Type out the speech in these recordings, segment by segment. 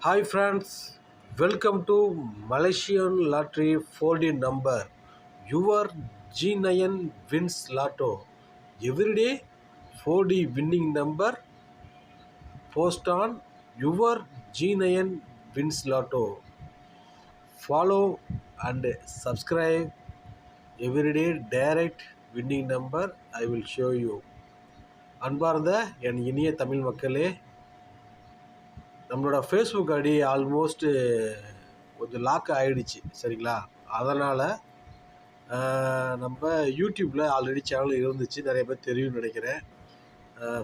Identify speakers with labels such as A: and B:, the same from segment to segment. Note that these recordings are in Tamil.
A: Hi friends, welcome to Malaysian Lottery 4D number. Your G9 wins lotto. Every day 4D winning number post on your G9 wins lotto. Follow and subscribe every day direct winning number I will show you. அன்பார்ந்த என் இனிய தமிழ் மக்களே, நம்மளோட ஃபேஸ்புக் ஐடி ஆல்மோஸ்ட்டு கொஞ்சம் லாக் ஆகிடுச்சு சரிங்களா. அதனால் நம்ம யூடியூப்பில் ஆல்ரெடி சேனல் இருந்துச்சு, நிறைய பேர் தெரியும்னு நினைக்கிறேன்.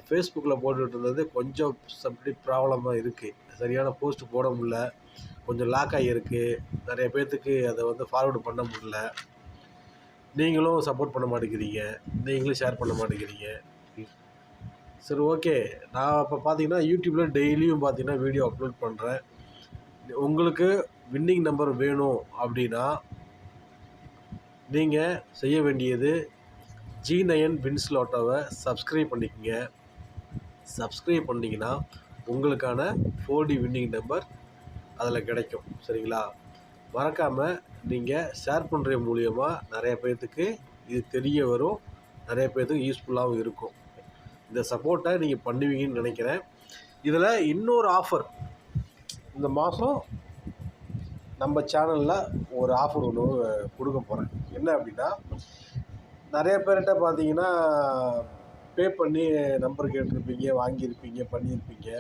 A: ஃபேஸ்புக்கில் போட்டுகிட்டு இருந்தது கொஞ்சம் சம்டி ப்ராப்ளமாக இருக்குது, சரியான போஸ்ட் போட முடியல, கொஞ்சம் லாக் ஆகியிருக்கு. நிறைய பேர்த்துக்கு அதை வந்து ஃபார்வேர்டு பண்ண முடியல. நீங்களும் சப்போர்ட் பண்ண மாட்டேங்கிறீங்க, நீங்களும் ஷேர் பண்ண மாட்டேங்கிறீங்க. சரி, ஓகே. நான் இப்போ பார்த்தீங்கன்னா யூடியூப்பில் டெய்லியும் பார்த்தீங்கன்னா வீடியோ அப்லோட் பண்ணுறேன். உங்களுக்கு வின்னிங் நம்பர் வேணும் அப்படின்னா நீங்கள் செய்ய வேண்டியது G9 வின்ஸ் லாட்டோவை சப்ஸ்கிரைப் பண்ணிக்கங்க. சப்ஸ்கிரைப் பண்ணிங்கன்னா உங்களுக்கான 4D வின்னிங் நம்பர் அதில் கிடைக்கும் சரிங்களா. மறக்காமல் நீங்கள் ஷேர் பண்ணுற மூலியமாக நிறைய பேர்த்துக்கு இது தெரிய வரும், நிறைய பேர்த்துக்கு யூஸ்ஃபுல்லாகவும் இருக்கும். இந்த சப்போர்ட்டை நீங்கள் பண்ணுவீங்கன்னு நினைக்கிறேன். இதில் இன்னொரு ஆஃபர் இந்த மாதம் நம்ம சேனலில் ஒரு ஆஃபர் ஒன்று கொடுக்க போகிறேன். என்ன அப்படின்னா, நிறைய பேர்கிட்ட பார்த்தீங்கன்னா பே பண்ணி நம்பர் கேட்டிருப்பீங்க, வாங்கியிருப்பீங்க, பண்ணியிருப்பீங்க.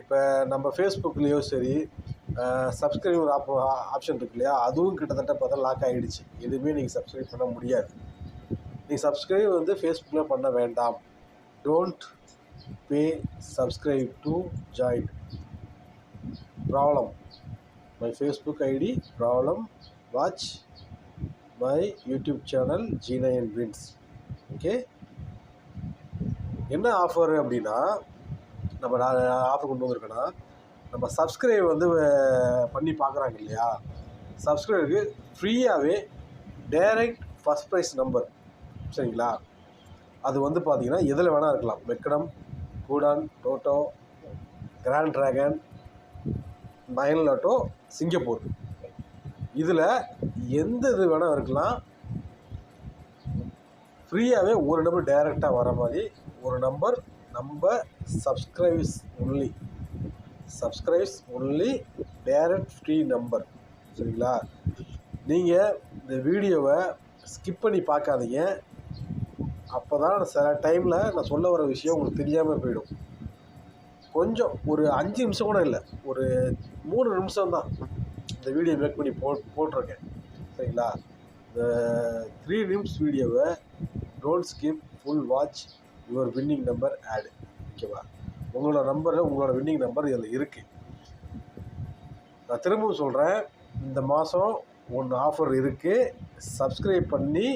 A: இப்போ நம்ம ஃபேஸ்புக்லேயோ சரி, சப்ஸ்கிரைபர் ஆப்ஷன் இருக்கு இல்லையா, அதுவும் கிட்டத்தட்ட பார்த்தா லாக் ஆகிடுச்சு. எதுவுமே நீங்கள் சப்ஸ்கிரைப் பண்ண முடியாது. நீங்கள் சப்ஸ்கிரைப் வந்து ஃபேஸ்புக்கில் பண்ண வேண்டாம். Don't pay subscribe to join. Problem. My Facebook ID problem. Watch my YouTube channel G9 wins. Okay. என்ன ஆஃபர் அப்படின்னா, நம்ம ஆஃபர் கொண்டு வந்திருக்கோன்னா, நம்ம சப்ஸ்கிரைப் வந்து பண்ணி பார்க்குறாங்க இல்லையா, சப்ஸ்கிரைபருக்கு ஃப்ரீயாகவே டைரக்ட் ஃபஸ்ட் ப்ரைஸ் நம்பர் சரிங்களா. அது வந்து பார்த்திங்கன்னா எதில் வேணால் இருக்கலாம். மெக்கடம், கூடான், Toto, grand dragon, nine lotto, Singapore, இதில் எந்த இது வேணால் இருக்கலாம். ஃப்ரீயாகவே ஒரு நம்பர் டைரெக்டாக வர மாதிரி ஒரு நம்பர் நம்ம subscribes only direct free number சரிங்களா. நீங்கள் இந்த வீடியோவை ஸ்கிப் பண்ணி பார்க்காதீங்க. அப்போ தான் சில டைமில் நான் சொல்ல வர விஷயம் உங்களுக்கு தெரியாமல் போயிடும். கொஞ்சம் ஒரு 5 நிமிஷம் கூட இல்லை, ஒரு 3 நிமிஷம் தான் இந்த வீடியோ மேக் பண்ணி போட்டிருக்கேன் சரிங்களா. இந்த 3 நிமிஷம் வீடியோவை don't skip, full watch your winning number ad. ஓகேவா, உங்களோட வின்னிங் நம்பர் இதில் இருக்குது. நான் திரும்பவும் சொல்கிறேன், இந்த மாதம் ஒன்று ஆஃபர் இருக்குது. சப்ஸ்கிரைப் பண்ணி